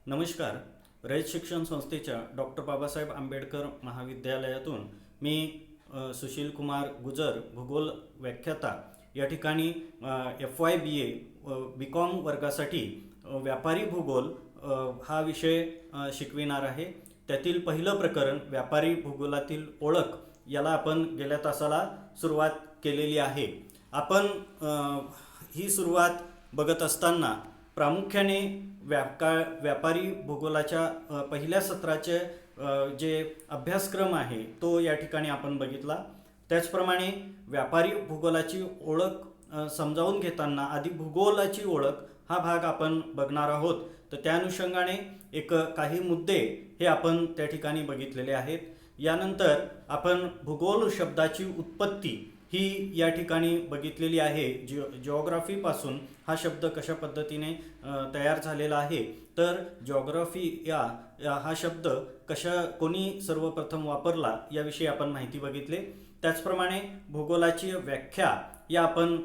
नमस्कार. रयत शिक्षण संस्थेच्या डॉक्टर बाबासाहेब आंबेडकर महाविद्यालयातून मी सुशील कुमार गुजर, भूगोल व्याख्याता या ठिकाणी FY BA BCom वर्गासाठी व्यापारी भूगोल हा विषय शिकविणार आहे. त्यातील पहिलं प्रकरण व्यापारी भूगोलातील ओळख याला आपण गेल्या तासाला सुरुवात केलेली आहे. आपण ही सुरुवात बघत असताना प्रामुख्याने व्यापारी भूगोलाच्या पहिल्या सत्राचे जे अभ्यासक्रम आहे तो या ठिकाणी आपण बघितला. त्याचप्रमाणे व्यापारी भूगोलाची ओळख समजावून घेताना आधी भूगोलाची ओळख हा भाग आपण बघणार आहोत. तर त्या अनुषंगाने काही मुद्दे हे आपण त्या ठिकाणी बघितलेले आहेत. यानंतर आपण भूगोल शब्दाची उत्पत्ती ही या ठिकाणी बघितलेली आहे. जिओग्राफीपासून हा शब्द कशा पद्धतीने तयार झालेला आहे, तर जिओग्राफी हा शब्द कोणी सर्वप्रथम वापरला याविषयी आपण माहिती बघितली. त्याचप्रमाणे भूगोलाची व्याख्या या आपण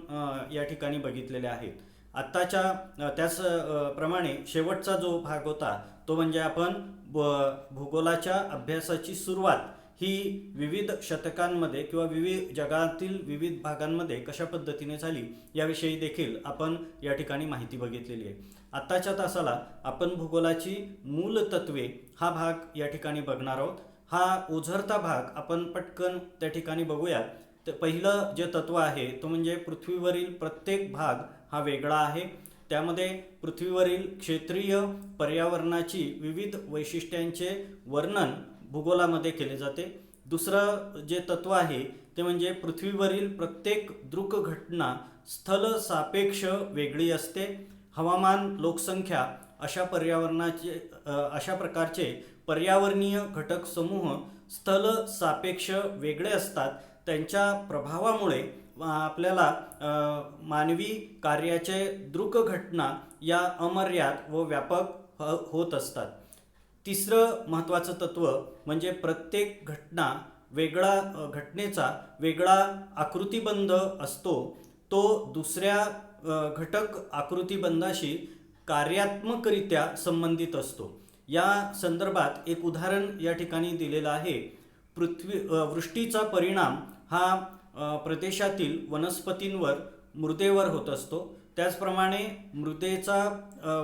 या ठिकाणी बघितलेल्या आहेत. आत्ताच्या त्याचप्रमाणे शेवटचा जो भाग होता तो म्हणजे आपण भूगोलाच्या अभ्यासाची सुरुवात ही विविध शतकांमध्ये किंवा जगातील विविध भागांमध्ये कशा पद्धतीने झाली याविषयी देखील आपण या ठिकाणी माहिती बघितलेली आहे. आत्ताच्या तासाला आपण भूगोलाची मूल तत्वे हा भाग या ठिकाणी बघणार आहोत. हा ओझरता भाग आपण पटकन त्या ठिकाणी बघूया. तर पहिलं जे तत्व आहे तो म्हणजे पृथ्वीवरील प्रत्येक भाग हा वेगळा आहे. त्यामध्ये पृथ्वीवरील क्षेत्रीय पर्यावरणाची विविध वैशिष्ट्यांचे वर्णन भूगोलामध्ये केले जाते. दुसरं जे तत्व आहे ते म्हणजे पृथ्वीवरील प्रत्येक दृक घटना स्थल सापेक्ष वेगळी असते. हवामान, लोकसंख्या अशा प्रकारचे पर्यावरणीय घटक समूह स्थल सापेक्ष वेगळे असतात. त्यांच्या प्रभावामुळे आपल्याला मानवी कार्याचे दृक घटना या अमर्याद व व्यापक होत असतात. तिसरं महत्त्वाचं तत्व म्हणजे प्रत्येक घटनेचा वेगळा आकृतिबंध असतो. तो दुसऱ्या घटक आकृतिबंधाशी कार्यात्मकरित्या संबंधित असतो. या संदर्भात एक उदाहरण या ठिकाणी दिलेलं आहे. वृष्टीचा परिणाम हा प्रदेशातील वनस्पतींवर, मृदेवर होत असतो. त्याचप्रमाणे मृदेचा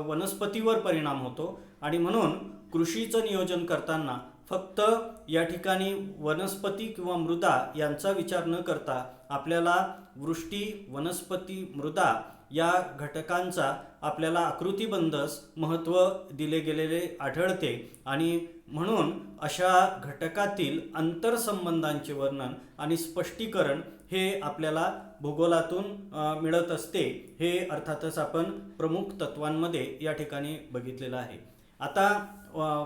वनस्पतीवर परिणाम होतो आणि म्हणून कृषीचं नियोजन करताना फक्त या ठिकाणी वनस्पती किंवा मृदा यांचा विचार न करता आपल्याला वृष्टी, वनस्पती, मृदा या घटकांचा आपल्याला आकृतिबंधस महत्त्व दिले गेलेले आढळते आणि म्हणून अशा घटकातील आंतरसंबंधांचे वर्णन आणि स्पष्टीकरण हे आपल्याला भूगोलातून मिळत असते. हे अर्थातच आपण प्रमुख तत्वांमध्ये या ठिकाणी बघितलेलं आहे. आता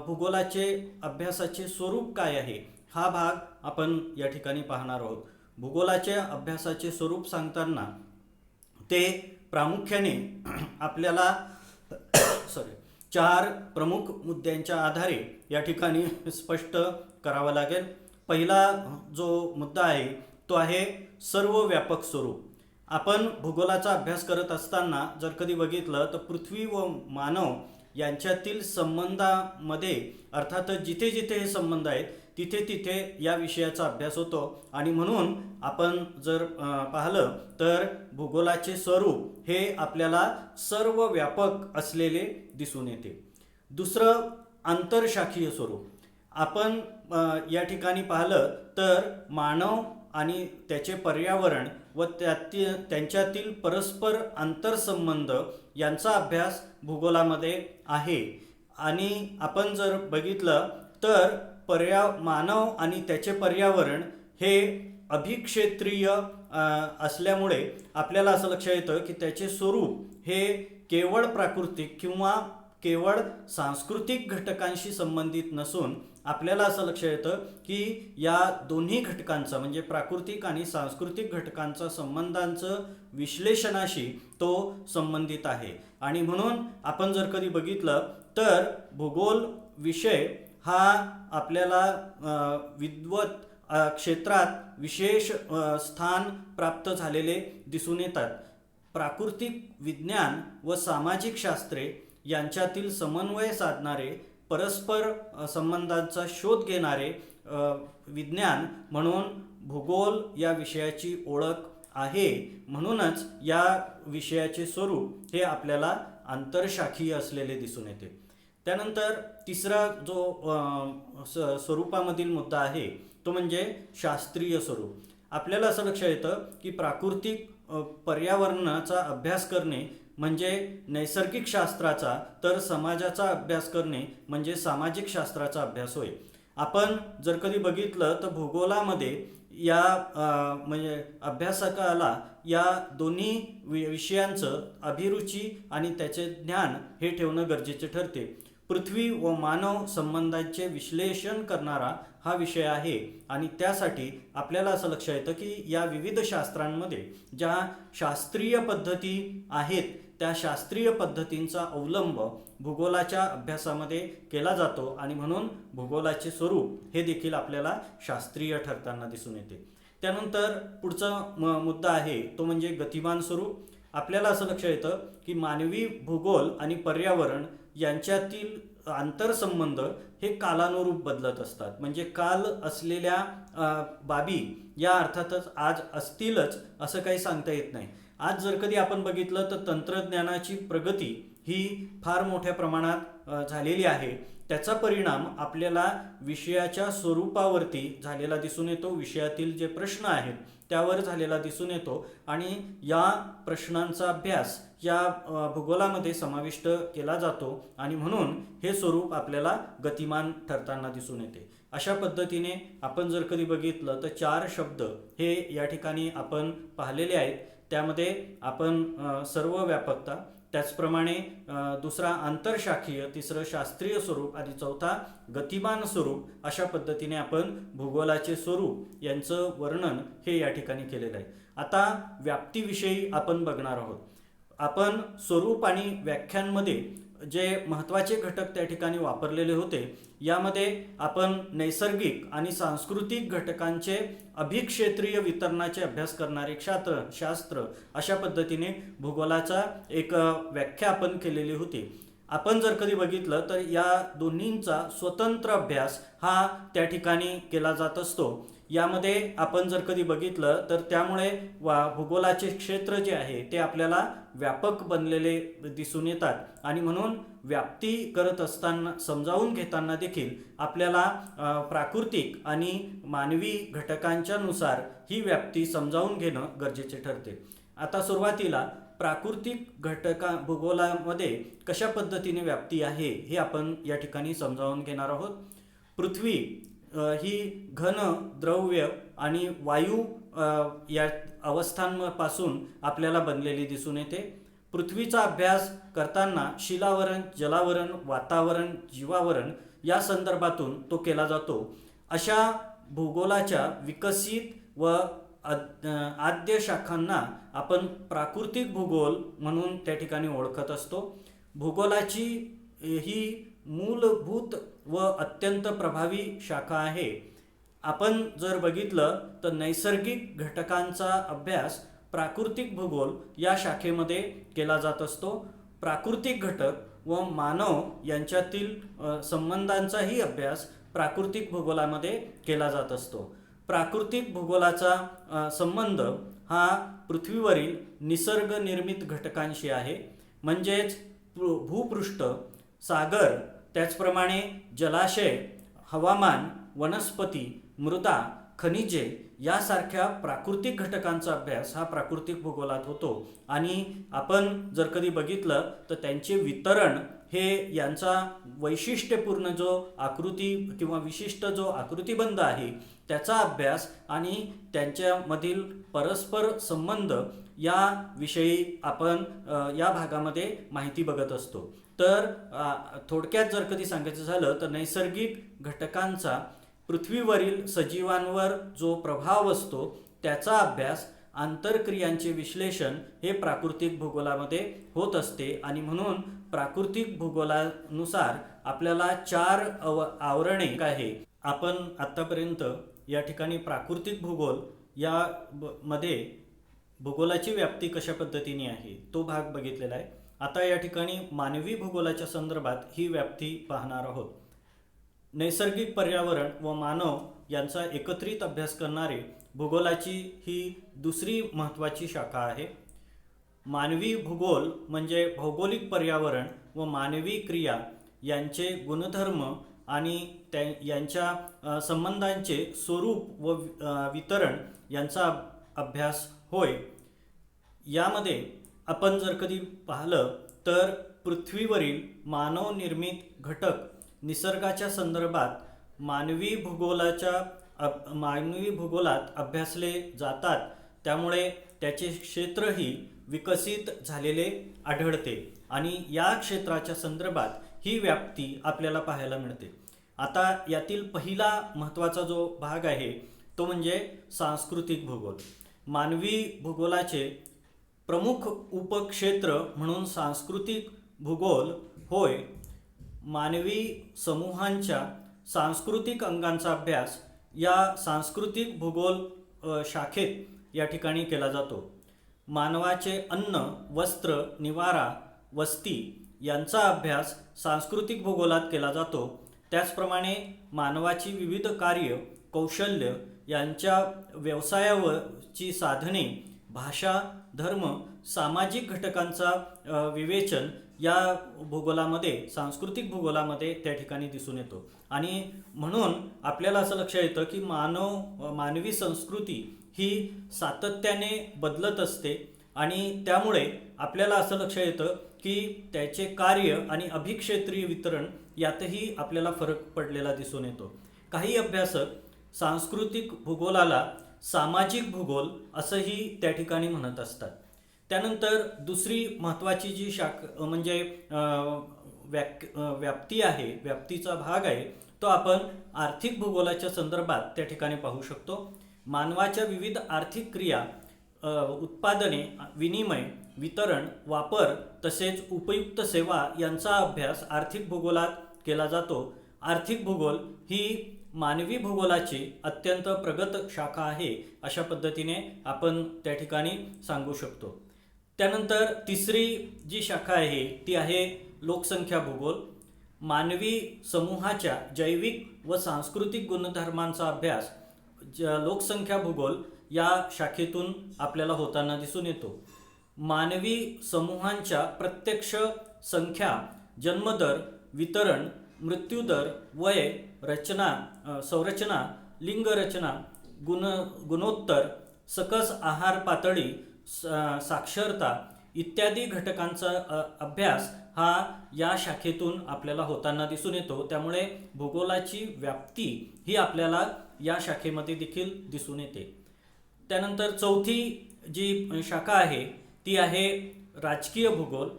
भूगोलाचे अभ्यासाचे स्वरूप काय आहे हा भाग आपण या ठिकाणी पाहणार आहोत. भूगोलाचे अभ्यासाचे स्वरूप सांगताना ते प्रामुख्याने आपल्याला 4 प्रमुख मुद्द्यांच्या आधारे या ठिकाणी स्पष्ट करावं लागेल. पहिला जो मुद्दा आहे तो आहे सर्वव्यापक स्वरूप. आपण भूगोलाचा अभ्यास करत असताना जर कधी बघितलं तर पृथ्वी व मानव यांच्यातील संबंधामध्ये अर्थातच जिथे जिथे हे संबंध आहेत तिथे तिथे या विषयाचा अभ्यास होतो आणि म्हणून आपण जर पाहिलं तर भूगोलाचे स्वरूप हे आपल्याला सर्वव्यापक असलेले दिसून येते. दुसरं आंतरशाखीय स्वरूप. आपण या ठिकाणी पाहिलं तर मानव आणि त्याचे पर्यावरण व त्यांच्यातील परस्पर आंतरसंबंध यांचा अभ्यास भूगोलामध्ये आहे. आणि आपण जर बघितलं तर मानव आणि त्याचे पर्यावरण हे अभिक्षेत्रीय असल्यामुळे आपल्याला असं लक्षात येतं की त्याचे स्वरूप हे केवळ प्राकृतिक किंवा केवळ सांस्कृतिक घटकांशी संबंधित नसून आपल्याला असं लक्षात येतं की या दोन्ही घटकांचा म्हणजे प्राकृतिक आणि सांस्कृतिक घटकांचा संबंधांचं विश्लेषणाशी तो संबंधित आहे. आणि म्हणून आपण जर कधी बघितलं तर भूगोल विषय हा आपल्याला विद्वत क्षेत्रात विशेष स्थान प्राप्त झालेले दिसून येतात. प्राकृतिक विज्ञान व सामाजिक शास्त्रे यांच्यातील समन्वय साधणारे, परस्पर संबंधांचा शोध घेणारे विज्ञान म्हणून भूगोल या विषयाची ओळख आहे. म्हणूनच या विषयाचे स्वरूप हे आपल्याला आंतरशाखीय असलेले दिसून येते. त्यानंतर तिसरा जो स्वरूपामधील मुद्दा आहे तो म्हणजे शास्त्रीय स्वरूप. आपल्याला असं लक्षात येतं की प्राकृतिक पर्यावरणाचा अभ्यास करणे म्हणजे नैसर्गिक शास्त्राचा, तर समाजाचा अभ्यास करणे म्हणजे सामाजिक शास्त्राचा अभ्यास होय. आपण जर कधी बघितलं तर भूगोलामध्ये या म्हणजे अभ्यासकाला या दोन्ही विषयांचं अभिरुची आणि त्याचे ज्ञान हे ठेवणं गरजेचे ठरते. पृथ्वी व मानव संबंधांचे विश्लेषण करणारा हा विषय आहे आणि त्यासाठी आपल्याला असं लक्षात येतं की या विविध शास्त्रांमध्ये ज्या शास्त्रीय पद्धती आहेत त्या शास्त्रीय पद्धतींचा अवलंब भूगोलाच्या अभ्यासामध्ये केला जातो आणि म्हणून भूगोलाचे स्वरूप हे देखील आपल्याला शास्त्रीय ठरताना दिसून येते. त्यानंतर पुढचा मुद्दा आहे तो म्हणजे गतिमान स्वरूप. आपल्याला असं लक्षात येतं की मानवी भूगोल आणि पर्यावरण यांच्यातील आंतरसंबंध हे कालानुरूप बदलत असतात. म्हणजे काल असलेल्या बाबी या अर्थातच आज असतीलच असं काही सांगता येत नाही. आज जर कधी आपण बघितलं तर तंत्रज्ञानाची प्रगती ही फार मोठ्या प्रमाणात झालेली आहे. त्याचा परिणाम आपल्याला विषयाच्या स्वरूपावरती झालेला दिसून येतो, विषयातील जे प्रश्न आहेत त्यावर झालेला दिसून येतो आणि या प्रश्नांचा अभ्यास या भूगोलामध्ये समाविष्ट केला जातो आणि म्हणून हे स्वरूप आपल्याला गतिमान ठरताना दिसून येते. अशा पद्धतीने आपण जर कधी बघितलं तर 4 शब्द हे या ठिकाणी आपण पाहिलेले आहेत. त्यामध्ये आपण सर्व व्यापकता, त्याचप्रमाणे दुसरा आंतरशाखीय, तिसरं शास्त्रीय स्वरूप आणि चौथा गतिमान स्वरूप अशा पद्धतीने आपण भूगोलाचे स्वरूप यांचं वर्णन हे या ठिकाणी केलेलं आहे. आता व्याप्तीविषयी आपण बघणार आहोत. आपण स्वरूप आणि व्याख्यांमध्ये जे महत्त्वाचे घटक त्या ठिकाणी वापरलेले होते यामध्ये आपण नैसर्गिक आणि सांस्कृतिक घटकांचे अभिक्षेत्रीय वितरणाचे अभ्यास करणारे शास्त्र अशा पद्धतीने भूगोलाचा एक व्याख्या आपण केलेली होती. आपण जर कधी बघितलं तर या दोन्हींचा स्वतंत्र अभ्यास हा त्या ठिकाणी केला जात असतो. यामध्ये आपण जर कधी बघितलं तर त्यामुळे भूगोलाचे क्षेत्र जे आहे ते आपल्याला व्यापक बनलेले दिसून येतात आणि म्हणून व्याप्ती करत असताना समजावून घेताना देखील आपल्याला प्राकृतिक आणि मानवी घटकांच्या नुसार ही व्याप्ती समजावून घेणं गरजेचे ठरते. आता सुरुवातीला प्राकृतिक भूगोलामध्ये कशा पद्धतीने व्याप्ती आहे हे आपण या ठिकाणी समजावून घेणार आहोत. पृथ्वी ही घन, द्रव्य आणि वायू या अवस्थांपासून आपल्याला बनलेली दिसून येते. पृथ्वीचा अभ्यास करताना शिलावरण, जलावरण, वातावरण, जीवावरण या संदर्भातून तो केला जातो. अशा भूगोलाच्या विकसित व आद्य शाखांना आपण प्राकृतिक भूगोल म्हणून त्या ठिकाणी ओळखत असतो. भूगोलाची ही मूलभूत व अत्यंत प्रभावी शाखा आहे. आपण जर बघितलं तर नैसर्गिक घटकांचा अभ्यास प्राकृतिक भूगोल या शाखेमध्ये केला जात असतो. प्राकृतिक घटक व मानव यांच्यातील संबंधांचाही अभ्यास प्राकृतिक भूगोलामध्ये केला जात असतो. प्राकृतिक भूगोलाचा संबंध हा पृथ्वीवरील निसर्ग निर्मित घटकांशी आहे. म्हणजेच भूपृष्ठ, सागर, त्याचप्रमाणे जलाशय, हवामान, वनस्पती, मृदा, खनिजे यासारख्या प्राकृतिक घटकांचा अभ्यास हा प्राकृतिक भूगोलात होतो. आणि आपण जर कधी बघितलं तर त्यांचे वितरण हे यांचा वैशिष्ट्यपूर्ण जो आकृती किंवा विशिष्ट जो आकृतिबंध आहे त्याचा अभ्यास आणि त्यांच्यामधील परस्पर संबंध या विषयी आपण या भागामध्ये माहिती बघत असतो. तर थोडक्यात जर कधी सांगायचं झालं तर नैसर्गिक घटकांचा पृथ्वीवरील सजीवांवर जो प्रभाव असतो त्याचा अभ्यास, आंतरक्रियांचे विश्लेषण हे प्राकृतिक भूगोलामध्ये होत असते. आणि म्हणून प्राकृतिक भूगोलानुसार आपल्याला 4 आवरणे आहे. आपण आत्तापर्यंत या ठिकाणी प्राकृतिक भूगोल या मध्ये भूगोलाची व्याप्ती कशा पद्धतीने आहे तो भाग बघितलेला आहे. आता या ठिकाणी मानवी भूगोलाच्या संदर्भात ही व्याप्ती पाहणार आहोत. नैसर्गिक पर्यावरण व मानव यांचा एकत्रित अभ्यास करणारे भूगोलाची ही दुसरी महत्त्वाची शाखा आहे. मानवी भूगोल म्हणजे भौगोलिक पर्यावरण व मानवी क्रिया यांचे गुणधर्म आणि यांच्या संबंधांचे स्वरूप व वितरण यांचा अभ्यास होय. यामध्ये आपण जर कधी पाहिलं तर पृथ्वीवरील मानवनिर्मित घटक निसर्गाच्या संदर्भात मानवी भूगोलात अभ्यासले जातात, त्यामुळे त्याचे क्षेत्रही विकसित झालेले आढळते आणि या क्षेत्राच्या संदर्भात ही व्याप्ती आपल्याला पाहायला मिळते. आता यातील पहिला महत्त्वाचा जो भाग आहे तो म्हणजे सांस्कृतिक भूगोल. मानवी भूगोलाचे प्रमुख उपक्षेत्र म्हणून सांस्कृतिक भूगोल होय. मानवी समूहांच्या सांस्कृतिक अंगांचा अभ्यास या सांस्कृतिक भूगोल शाखेत या ठिकाणी केला जातो. मानवाचे अन्न, वस्त्र, निवारा, वस्ती यांचा अभ्यास सांस्कृतिक भूगोलात केला जातो. त्याचप्रमाणे मानवाची विविध कार्य, कौशल्य यांच्या व्यवसायावरची साधने, भाषा, धर्म, सामाजिक घटकांचा विवेचन या भूगोलामध्ये, सांस्कृतिक भूगोलामध्ये त्या ठिकाणी दिसून येतो. आणि म्हणून आपल्याला असं लक्षात येतं की मानवी संस्कृती ही सातत्याने बदलत असते आणि त्यामुळे आपल्याला असं लक्षात येतं की त्याचे कार्य आणि अभिक्षेत्रीय वितरण यातही आपल्याला फरक पडलेला दिसून येतो. काही अभ्यासक सांस्कृतिक भूगोलाला सामाजिक भूगोल असंही त्या ठिकाणी म्हणत असतात. त्यानंतर दुसरी महत्त्वाची जी म्हणजे व्याप्ती आहे, व्याप्तीचा भाग आहे, तो आपण आर्थिक भूगोलाच्या संदर्भात त्या ठिकाणी पाहू शकतो. मानवाच्या विविध आर्थिक क्रिया, उत्पादने, विनिमय, वितरण, वापर तसेच उपयुक्त सेवा यांचा अभ्यास आर्थिक भूगोलात केला जातो. आर्थिक भूगोल ही मानवी भूगोलाची अत्यंत प्रगत शाखा आहे अशा पद्धतीने आपण त्या ठिकाणी सांगू शकतो. त्यानंतर तिसरी जी शाखा आहे ती आहे लोकसंख्या भूगोल. मानवी समूहाच्या जैविक व सांस्कृतिक गुणधर्मांचा अभ्यास लोकसंख्या भूगोल या शाखेतून आपल्याला होताना दिसून येतो. मानवी समूहांच्या प्रत्यक्ष संख्या, जन्मदर, वितरण, मृत्यूदर, वय, संरचना, लिंगरचना, गुणोत्तर, सकस आहार पातळी, साक्षरता इत्यादी घटकांचा अभ्यास हा या शाखेतून आपल्याला होताना दिसून येतो. त्यामुळे भूगोलाची व्याप्ती ही आपल्याला या शाखेमध्ये देखील दिसून येते. त्यानंतर चौथी जी शाखा आहे ती आहे राजकीय भूगोल.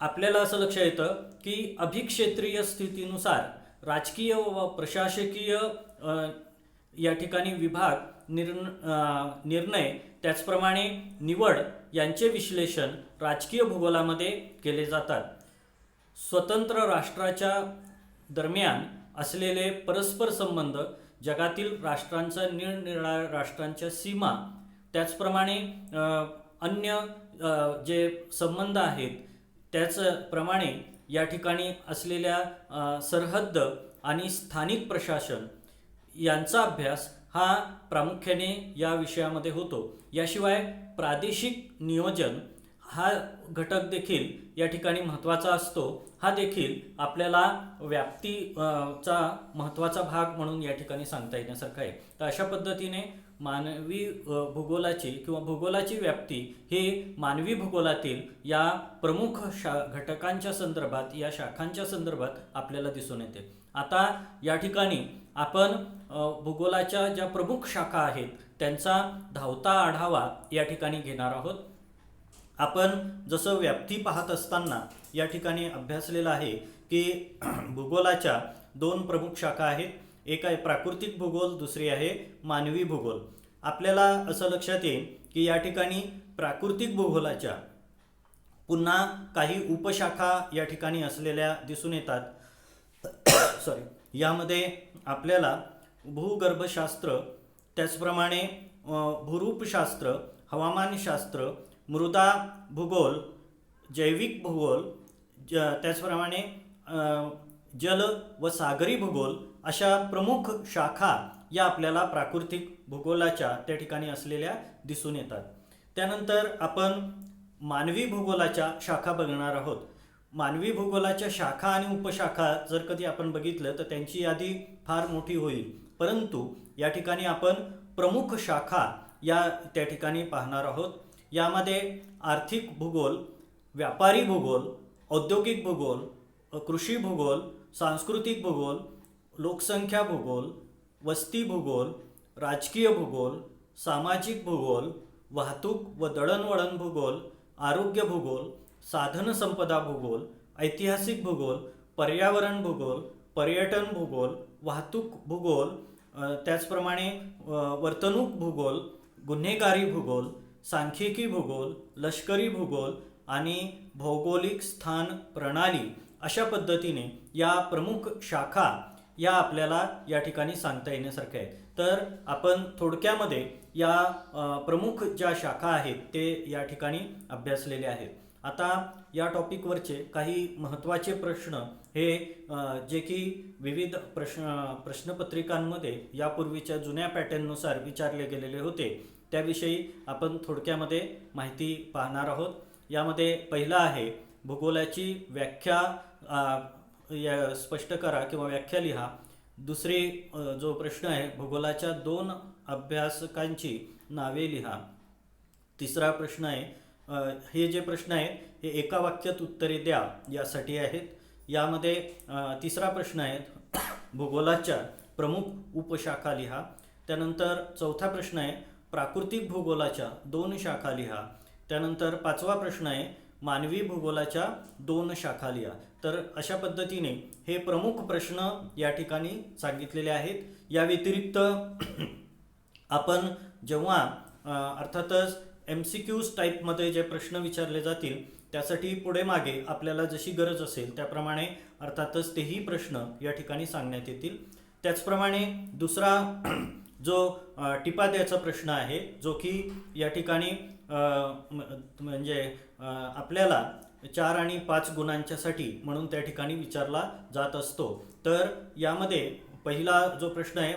आपल्याला असं लक्षात येतं की अभिक्षेत्रीय स्थितीनुसार राजकीय व प्रशासकीय या ठिकाणी विभाग, निर्णय, त्याचप्रमाणे निवड यांचे विश्लेषण राजकीय भूगोलामध्ये केले जातात. स्वतंत्र राष्ट्राच्या दरम्यान असलेले परस्पर संबंध, जगातील राष्ट्रांच्या निरनिराळ्या राष्ट्रांच्या सीमा, त्याचप्रमाणे अन्य जे संबंध आहेत त्याचप्रमाणे या ठिकाणी असलेल्या सरहद्द आणि स्थानिक प्रशासन यांचा अभ्यास हा प्रामुख्याने या विषयामध्ये होतो. याशिवाय प्रादेशिक नियोजन हा घटक देखील या ठिकाणी महत्त्वाचा असतो. हा देखील आपल्याला व्याप्तीचा महत्त्वाचा भाग म्हणून या ठिकाणी सांगता येण्यासारखा आहे. तर अशा पद्धतीने मानवी भूगोलाची किंवा भूगोलाची व्याप्ती हे मानवी भूगोलातील या प्रमुख घटकांच्या संदर्भात, या शाखांच्या संदर्भात आपल्याला दिसून येते. आता या ठिकाणी आपण भूगोलाच्या ज्या प्रमुख शाखा आहेत त्यांचा धावता आढावा या ठिकाणी घेणार आहोत. आपण जसं व्याप्ती पाहत असताना या ठिकाणी अभ्यासलेलं आहे की भूगोलाच्या दोन प्रमुख शाखा आहेत. एक आहे प्राकृतिक भूगोल, दुसरी आहे मानवी भूगोल. आपल्याला असं लक्षात येईल की या ठिकाणी प्राकृतिक भूगोलाच्या पुन्हा काही उपशाखा या ठिकाणी असलेल्या दिसून येतात. यामध्ये आपल्याला भूगर्भशास्त्र, त्याचप्रमाणे भूरूपशास्त्र, हवामानशास्त्र, मृदा भूगोल, जैविक भूगोल, त्याचप्रमाणे जल व सागरी भूगोल अशा प्रमुख शाखा या आपल्याला प्राकृतिक भूगोलाच्या त्या ठिकाणी असलेल्या दिसून येतात. त्यानंतर आपण मानवी भूगोलाच्या शाखा बघणार आहोत. मानवी भूगोलाच्या शाखा आणि उपशाखा जर कधी आपण बघितलं तर त्यांची यादी फार मोठी होईल, परंतु या ठिकाणी आपण प्रमुख शाखा या त्या ठिकाणी पाहणार आहोत. यामध्ये आर्थिक भूगोल, व्यापारी भूगोल, औद्योगिक भूगोल, कृषी भूगोल, सांस्कृतिक भूगोल, लोकसंख्या भूगोल, वस्ती भूगोल, राजकीय भूगोल, सामाजिक भूगोल, वाहतूक व दळणवळण भूगोल, आरोग्य भूगोल, साधनसंपदा भूगोल, ऐतिहासिक भूगोल, पर्यावरण भूगोल, पर्यटन भूगोल, वाहतूक भूगोल, त्याचप्रमाणे वर्तणूक भूगोल, गुन्हेगारी भूगोल, सांख्यिकी भूगोल, लष्करी भूगोल आणि भौगोलिक स्थान प्रणाली अशा पद्धतीने या प्रमुख शाखा या आपल्याला या ठिकाणी सांगता येण्यासारख्या आहेत. तर आपण थोडक्यामध्ये या प्रमुख ज्या शाखा आहेत ते या ठिकाणी अभ्यासलेले आहेत. आता या टॉपिकवरचे काही महत्त्वाचे प्रश्न हे जे की विविध प्रश्नपत्रिकांमध्ये यापूर्वीच्या जुन्या पॅटर्ननुसार विचारले गेलेले होते त्याविषयी आपण थोडक्यामध्ये माहिती पाहणार आहोत. यामध्ये पहिला आहे भूगोलाची व्याख्या स्पष्ट करा किंवा व्याख्या लिहा. दुसरी जो प्रश्न आहे भूगोलाच्या 2 अभ्यासकांची नावे लिहा. तिसरा प्रश्न आहे हे जे प्रश्न आहेत हे एका वाक्यात उत्तरे द्या यासाठी आहेत. यामध्ये तिसरा प्रश्न आहे भूगोलाच्या प्रमुख उपशाखा लिहा. त्यानंतर चौथा प्रश्न आहे प्राकृतिक भूगोलाच्या 2 शाखा लिहा. त्यानंतर 5वा प्रश्न आहे मानवी भूगोलाच्या 2 शाखा लिहा. तर अशा पद्धतीने हे प्रमुख प्रश्न या ठिकाणी सांगितलेले आहेत. या व्यतिरिक्त आपण जेव्हा अर्थातच MCQs टाईपमध्ये जे प्रश्न विचारले जातील त्यासाठी पुढे मागे आपल्याला जशी गरज असेल त्याप्रमाणे अर्थातच तेही प्रश्न या ठिकाणी सांगण्यात येतील. त्याचप्रमाणे दुसरा जो टिपा द्यायचा प्रश्न आहे जो की या ठिकाणी म्हणजे आपल्याला 4 आणि 5 गुणांच्यासाठी म्हणून त्या ठिकाणी विचारला जात असतो. तर यामध्ये पहिला जो प्रश्न आहे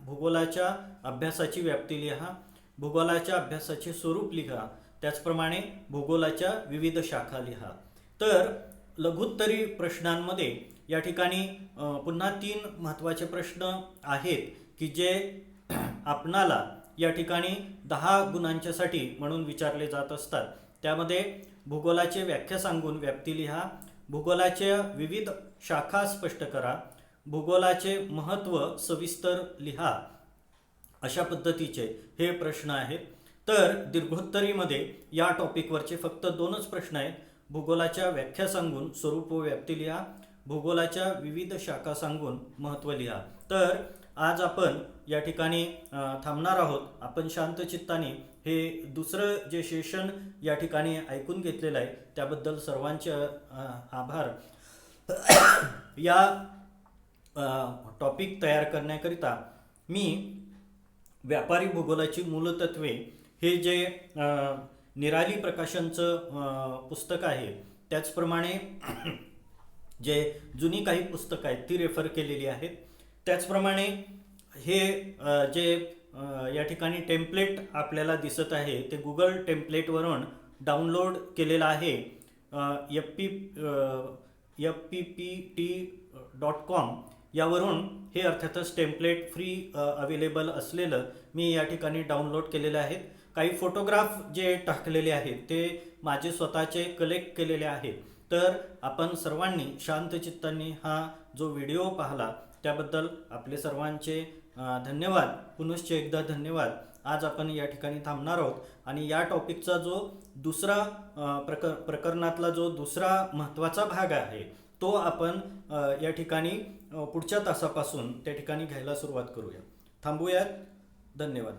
भूगोलाच्या अभ्यासाची व्याप्ती लिहा, भूगोलाच्या अभ्यासाचे स्वरूप लिहा, त्याचप्रमाणे भूगोलाच्या विविध शाखा लिहा. तर लघुत्तरी प्रश्नांमध्ये या ठिकाणी पुन्हा 3 महत्त्वाचे प्रश्न आहेत की जे आपणाला या ठिकाणी 10 गुणांच्यासाठी म्हणून विचारले जात असतात. त्यामध्ये भूगोलाचे व्याख्या सांगून व्याप्ती लिहा, भूगोलाच्या विविध शाखा स्पष्ट करा, भूगोलाचे महत्त्व सविस्तर लिहा, अशा पद्धतीचे हे प्रश्न आहेत. तर दीर्घोत्तरीमध्ये या टॉपिकवरचे फक्त 2च प्रश्न आहेत. भूगोलाच्या व्याख्या सांगून स्वरूप व व्याप्ती लिहा, भूगोलाच्या विविध शाखा सांगून महत्त्व लिहा. तर आज आपण या ठिकाणी थांबणार आहोत. आपण शांत चित्ताने हे दुसरं जे सेशन या ठिकाणी ऐकून घेतलेलं आहे त्याबद्दल सर्वांचे आभार. या टॉपिक तयार करण्याकरिता मी व्यापारी भूगोलाची मूलतत्वे हे जे निराली प्रकाशनचं पुस्तक आहे त्याचप्रमाणे जे जुनी काही पुस्तकं आहेत ती रेफर केलेली आहेत. त्याचप्रमाणे हे जे या ठिकाणी टेम्पलेट आपल्याला दिसत आहे ते गुगल टेम्पलेटवरून डाउनलोड केलेलं आहे. fppt.com यावरून हे अर्थातच टेम्पलेट फ्री अवेलेबल असलेलं मी या ठिकाणी डाउनलोड केलेलं आहे. काही फोटोग्राफ जे टाकलेले आहेत ते माझे स्वतःचे कलेक्ट केलेले आहेत. तर आपण सर्वांनी शांत चित्ताने हा जो व्हिडिओ पाहिला त्याबद्दल आपले सर्वांचे धन्यवाद. पुनश्च एकदा धन्यवाद. आज आपण या ठिकाणी थांबणार आहोत आणि या टॉपिकचा जो दुसरा प्रकरणातला जो दुसरा महत्त्वाचा भाग आहे तो आपण या ठिकाणी पुढच्या तासापासून त्या ठिकाणी घ्यायला सुरुवात करूया. थांबूयात. धन्यवाद.